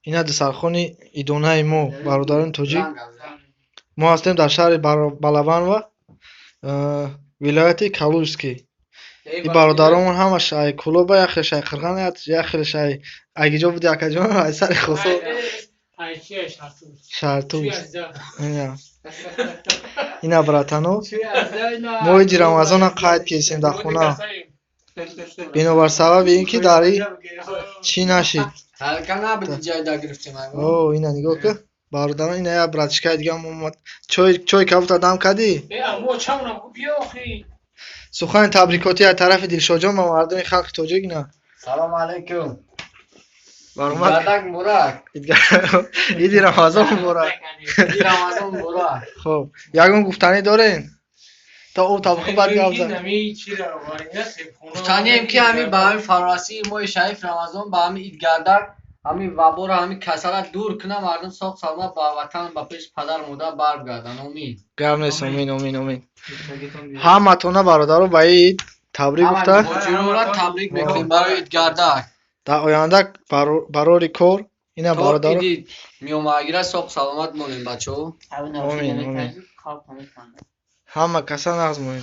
اینا دسترخوان ایدونای ما برادران توجیک. ما هستیم در شهر بالابان و ولایت کالوجسکی. این برادرامون همش ای کلوبا یخش ای قرغان یخش ای اگه جو بود یک جا ای سر خصو شرطوش اینا براتانو ما اینجا رمضان قاید کردیم در خونه بنابر سبب اینکه داری چی نشید هلکه نبودی جای دا گرفتیم. اوه اینا نگاه که برادران اینا یا براتشکای دیگه محمد چای کبوت دم کردی سخن تبریکاتی از طرف دلشاد جان و مردم خلق توجیک نه. سلام علیکم. برمت مبارک. عید رمضان مبارک. عید رمضان مبارک. خب یگون گفتنی دارین تا او طبخ بعد گفت گفتنی هم که همین با همین فراسی ما شریف رمضان با همین عید گردک همین وبا رو همین کسالت دور کنه مردم ساق سلامت با وطن با پیش پدر مادر برگردن. امید گرم نیست. امین همتون برادرو با عید تبریک گفته جرورت تبریک میکنیم برای عید گردک در آینده برای کار اینا برادرو میومگیره ساق سلامت مونیم بچه‌ها. امین همه کسا نغز مونید.